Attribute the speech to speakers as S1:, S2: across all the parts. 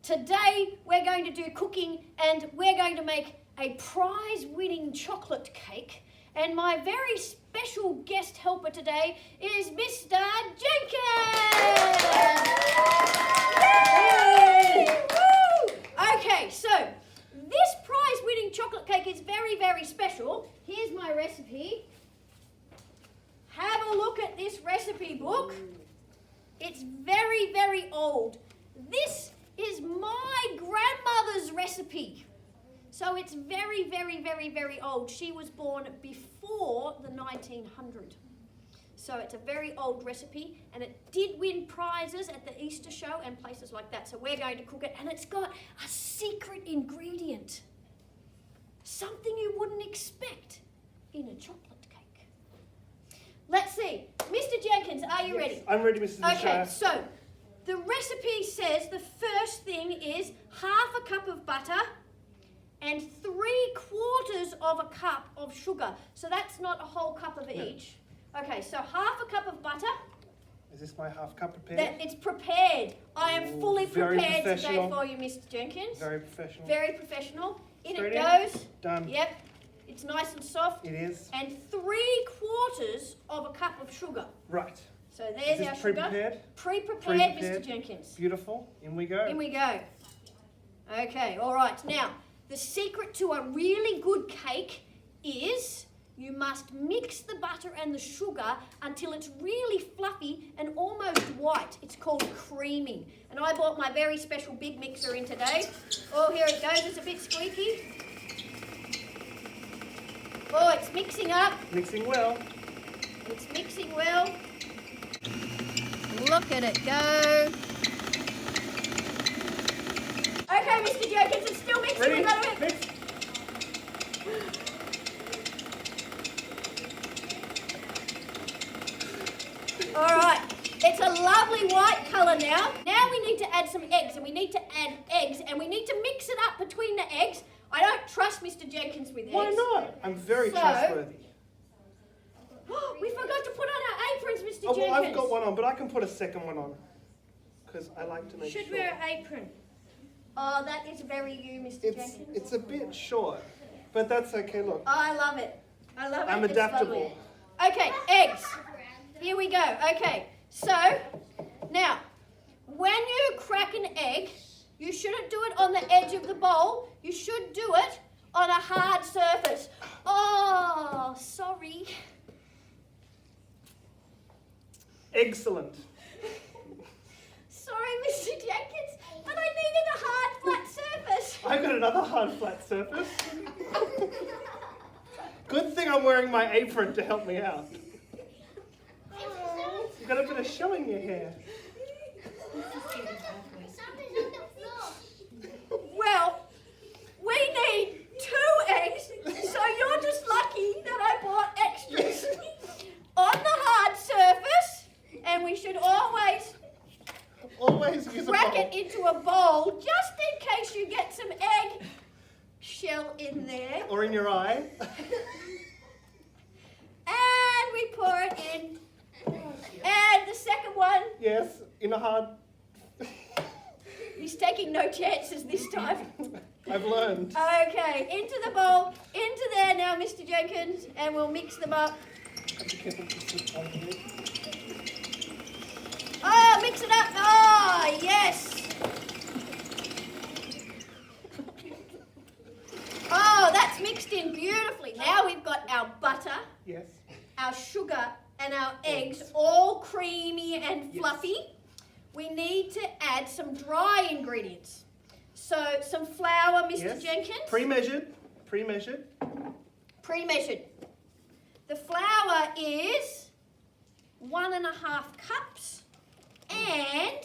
S1: Today we're going to do cooking and we're going to make a prize-winning chocolate cake. And my very special guest helper today is Mr. Jenkins! Yay! Woo! Okay, so this prize-winning chocolate cake is very, very special. Here's my recipe. Have a look at this recipe book. It's very, very old. This is my grandmother's recipe. So it's very, very, very, very old. She was born before the 1900. So it's a very old recipe, and it did win prizes at the Easter show and places like that. So we're going to cook it, and it's got a secret ingredient. Something you wouldn't expect in a chocolate cake. Let's see. Mr. Jenkins, are you ready?
S2: I'm ready, Mrs.
S1: Okay, so the recipe says the first thing is half a cup of butter and 3/4 of a cup of sugar. So that's not a whole cup of each. Okay, so half a cup of butter.
S2: Is this my half cup prepared?
S1: It's prepared. I am fully
S2: very
S1: prepared today
S2: professional.
S1: for you, Mr. Jenkins.
S2: Very professional.
S1: Very professional. In
S2: Straight
S1: it goes.
S2: Done.
S1: Yep. It's nice and soft.
S2: It is.
S1: And 3/4 of a cup of sugar.
S2: Right.
S1: So there's
S2: Is
S1: our
S2: this
S1: sugar.
S2: pre-prepared?
S1: Pre-prepared, Mr. Jenkins.
S2: Beautiful. In we go.
S1: In we go. Okay, all right. Now, the secret to a really good cake is you must mix the butter and the sugar until it's really fluffy and almost white. It's called creaming. And I bought my very special big mixer in today. Oh, here it goes. It's a bit squeaky. Oh, it's mixing up.
S2: Mixing well.
S1: It's mixing well. Look at it go. Okay, Mr. Jenkins, it's still mixing.
S2: Ready?
S1: We've got to
S2: Mix.
S1: All right, it's a lovely white colour now. Now we need to add some eggs, and we need to add eggs, and we need to mix it up between the eggs. I don't trust Mr. Jenkins with eggs.
S2: Why not? I'm very trustworthy.
S1: We forgot to put on our aprons, Mr.
S2: Oh, well,
S1: Jenkins.
S2: I've got one on, but I can put a second one on. Because I like to make
S1: Should
S2: sure.
S1: wear an apron. Oh, that is very you, Mr. Jenkins.
S2: It's a bit short, but that's okay, look.
S1: Oh, I love it. I love it.
S2: I'm
S1: It's
S2: adaptable.
S1: lovely. Okay, eggs. Here we go. Okay, so now when you crack an egg, you shouldn't do it on the edge of the bowl. You should do it on a hard surface. Oh, sorry.
S2: Excellent.
S1: Sorry, Mr. Jenkins, but I needed a hard, flat surface.
S2: I've got another hard, flat surface. Good thing I'm wearing my apron to help me out. You've got a bit of shell in your hair.
S1: Well, we need 2 eggs, so you're just lucky that I bought extras. On the hard surface, and we should always
S2: Use a
S1: crack
S2: bowl.
S1: it into a bowl just in case you get some egg shell in there.
S2: Or in your eye.
S1: And we pour it in. And the second one,
S2: Yes, in a hard.
S1: he's taking no chances this time.
S2: I've learned.
S1: Okay, into the bowl, into there now, Mr. Jenkins, and we'll mix them up.
S2: Be careful to slip on here.
S1: Oh, mix it up. Oh, yes. Oh, that's mixed in beautifully. Now we've got our butter,
S2: Yes.
S1: our sugar, and our eggs all creamy and fluffy. We need to add some dry ingredients. So some flour, Mr.
S2: Yes.
S1: Jenkins.
S2: Pre-measured. Pre-measured.
S1: Pre-measured. The flour is 1.5 cups and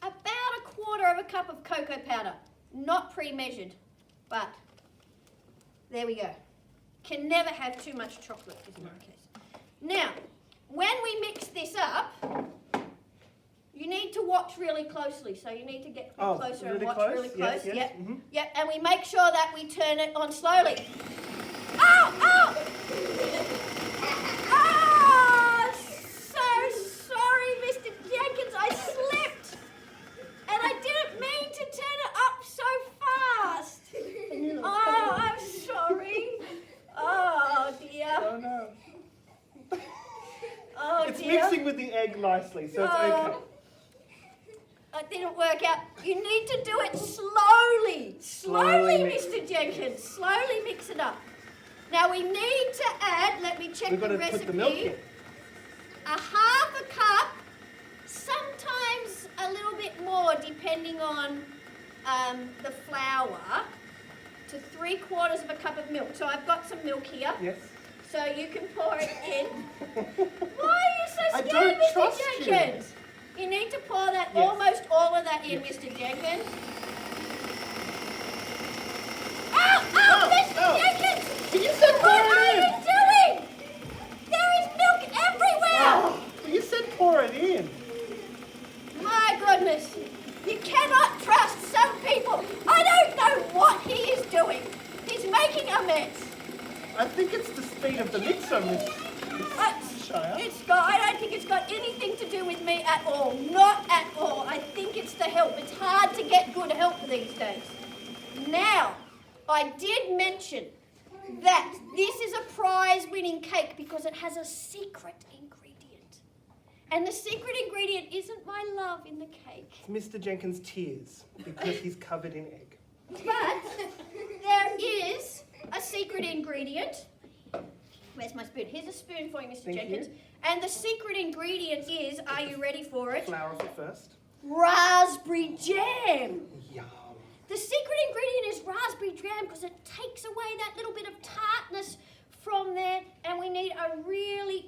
S1: about 1/4 cup of cocoa powder. Not pre-measured, but there we go. Can never have too much chocolate, is my case. Now, when we mix this up, you need to watch really closely. So you need to get closer
S2: really
S1: and watch
S2: close?
S1: really close.
S2: Yes, yes.
S1: Yep.
S2: Mhm.
S1: Yep. And we make sure that we turn it on slowly. Ow! Ow! Ah! So sorry, Mr. Jenkins. I slipped.
S2: with the egg nicely, so it's
S1: Oh.
S2: okay.
S1: That didn't work out. You need to do it slowly. Slowly,
S2: Slowly.
S1: Mr. Jenkins. Slowly mix it up. Now we need to add, let me check
S2: We've got
S1: the
S2: to
S1: recipe.
S2: put the milk in.
S1: A half a cup, sometimes a little bit more depending on the flour, to 3/4 of a cup of milk. So I've got some milk here.
S2: Yes.
S1: So you can pour it in. Why are you so
S2: I
S1: scared,
S2: don't
S1: Mr.
S2: trust
S1: Jenkins? You need to pour that,
S2: Yes.
S1: almost all of that in,
S2: Yes.
S1: Mr. Jenkins. Ow! Ow! Mr. Jenkins!
S2: You said pour
S1: What are
S2: it
S1: you
S2: in!
S1: doing? There is milk everywhere!
S2: Oh, you said pour it in.
S1: My goodness. You cannot trust some people. I don't know what he is doing. He's making a mess.
S2: I think it's the speed of the mixer, Miss Shire.
S1: I don't think it's got anything to do with me at all. Not at all. I think it's the help. It's hard to get good help these days. Now, I did mention that this is a prize-winning cake because it has a secret ingredient. And the secret ingredient isn't my love in the cake.
S2: It's Mr. Jenkins' tears because he's covered in egg.
S1: But there is a secret ingredient. Where's my spoon? Here's a spoon for you, Mr.
S2: Thank
S1: Jenkins.
S2: you.
S1: And the secret ingredient is, are you ready for it?
S2: Flour of it first.
S1: Raspberry jam.
S2: Yum.
S1: The secret ingredient is raspberry jam because it takes away that little bit of tartness from there. And we need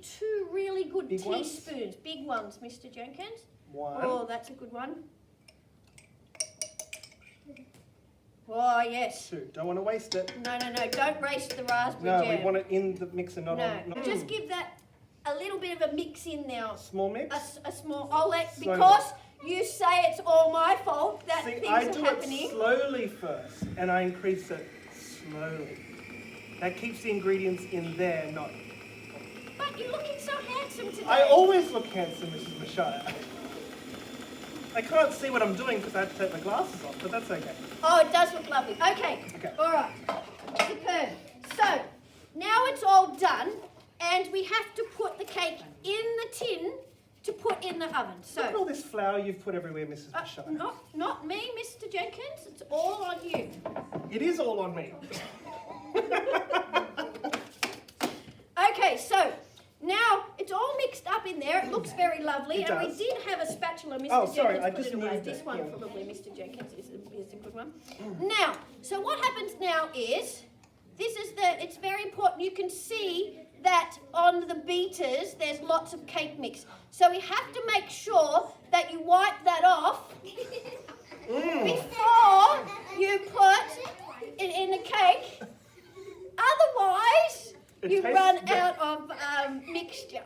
S1: two really good
S2: Big ones?
S1: teaspoons. Big ones, Mr. Jenkins.
S2: One.
S1: Oh, that's a good one. Oh, yes.
S2: Two. Don't want to waste it.
S1: No, don't waste the raspberry
S2: No,
S1: jam.
S2: we want it in the mixer, not
S1: No,
S2: on. Not
S1: just give that a little bit of a mix in now.
S2: Small mix.
S1: A small, I'll let,
S2: Slowly.
S1: because you say it's all my fault that
S2: See,
S1: things
S2: I
S1: are
S2: do
S1: happening.
S2: it slowly first, and I increase it slowly. That keeps the ingredients in there, not.
S1: But you're looking so handsome today.
S2: I always look handsome, Mrs. Mashire. I can't see what I'm doing because I have to take my glasses off, but that's okay.
S1: Oh, it does look lovely. Okay.
S2: Okay.
S1: All right. Superb. So, now it's all done, and we have to put the cake in the tin to put in the oven. So,
S2: Look at all this flour you've put everywhere, Mrs. Mashire.
S1: not me, Mr. Jenkins. It's all on you.
S2: It is all on me.
S1: Okay, so now it's all mixed up in there. It looks very lovely.
S2: It
S1: And
S2: does.
S1: we did have a spatula, Mr.
S2: Oh,
S1: Jenkins.
S2: sorry, I
S1: put
S2: just
S1: it away.
S2: moved
S1: This
S2: it,
S1: one,
S2: yeah.
S1: probably, Mr. Jenkins, is a good one. Now, so what happens now is, it's very important. You can see that on the beaters, there's lots of cake mix. So we have to make sure that you wipe that off before you put it in the cake. Otherwise,
S2: It
S1: you
S2: tastes
S1: run
S2: bad.
S1: out of mixture.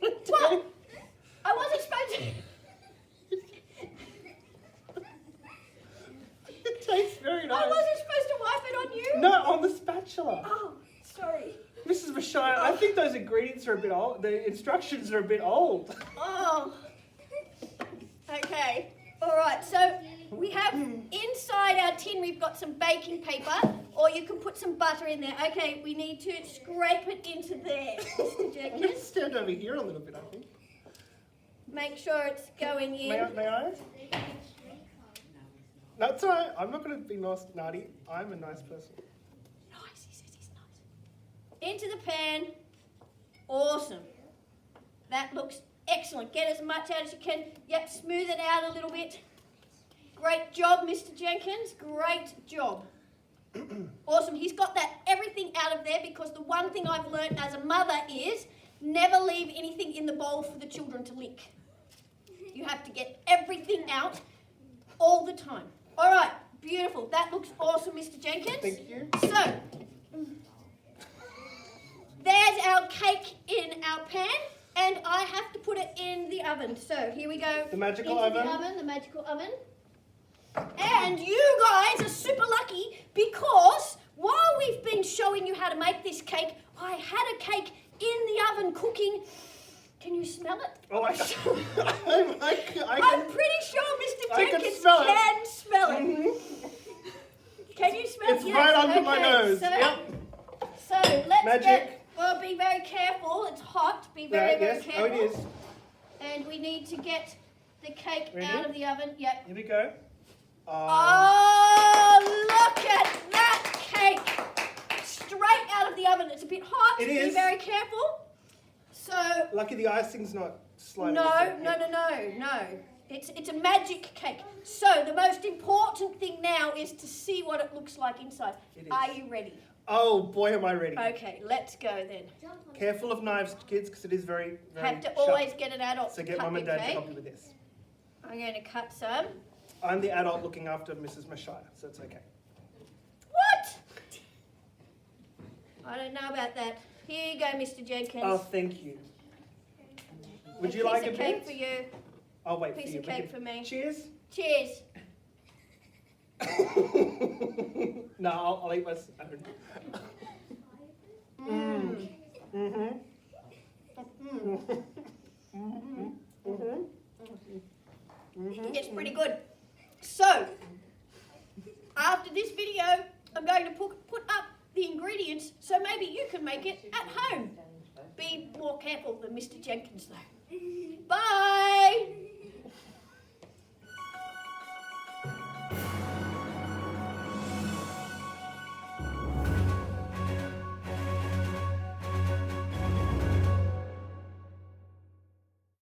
S1: Well, I wasn't supposed to.
S2: It tastes very nice.
S1: I wasn't supposed to wipe it on you.
S2: No, on the spatula.
S1: Oh, sorry.
S2: Mrs. Mashire, I think those ingredients are a bit old. The instructions are a bit old.
S1: Oh. Okay. All right. So we have inside our tin. We've got some baking paper, or you can put some butter in there. Okay. We need to scrape it into there, Mr.
S2: I'm going to
S1: Jenkins.
S2: stand over here a little bit, I think.
S1: Make sure it's going in.
S2: May I? No, it's all right. I'm not going to be naughty. I'm a nice person.
S1: Nice. He says he's nice. Into the pan. Awesome. That looks excellent. Get as much out as you can. Yep, smooth it out a little bit. Great job, Mr. Jenkins. Great job. Awesome. He's got that everything out of there because the one thing I've learned as a mother is never leave anything in the bowl for the children to lick. You have to get everything out all the time. All right. Beautiful. That looks awesome, Mr. Jenkins.
S2: Thank you.
S1: So, there's our cake in our pan, and I have to put it in the oven. So, here we go.
S2: The magical
S1: into
S2: oven.
S1: The magical oven. And you guys are super lucky because while we've been showing you how to make this cake, I had a cake in the oven cooking. Can you smell it?
S2: Oh, I
S1: I'm pretty sure Mr.
S2: I can
S1: Jenkins
S2: smell it.
S1: can smell it.
S2: Mhm.
S1: Can you smell it?
S2: It's right under my nose.
S1: So,
S2: Yep.
S1: so let's
S2: Magic.
S1: get, well, be very careful. It's hot. Be very,
S2: Right,
S1: very
S2: yes.
S1: careful.
S2: Oh, it is.
S1: And we need to get the cake
S2: Ready?
S1: out of the oven. Yep.
S2: Here we go.
S1: Oh, look at that cake! Straight out of the oven. It's a bit hot.
S2: It
S1: Be
S2: is.
S1: very careful. So,
S2: Lucky the icing's not sliding.
S1: no.
S2: off.
S1: It's a magic cake. So the most important thing now is to see what it looks like inside.
S2: It is.
S1: Are you ready?
S2: Oh boy, am I ready.
S1: Okay, let's go then.
S2: Careful of knives, kids, because it is very, very
S1: Have to
S2: sharp.
S1: always get an adult
S2: So
S1: to
S2: get
S1: cut
S2: mum and
S1: your
S2: dad to
S1: cake.
S2: help you with this.
S1: I'm going to cut some.
S2: I'm the adult looking after Mrs. Mashire, so it's okay.
S1: What? I don't know about that. Here you go, Mr. Jenkins.
S2: Oh, thank you. Would you like a
S1: piece of cake
S2: bit?
S1: for you?
S2: I'll wait
S1: Piece
S2: for you.
S1: of cake for me.
S2: Cheers.
S1: Cheers.
S2: No, I'll eat my own.
S1: It's pretty good. So, after this video, I'm going to put up the ingredients so maybe you can make it at home. Be more careful than Mr. Jenkins though. Bye!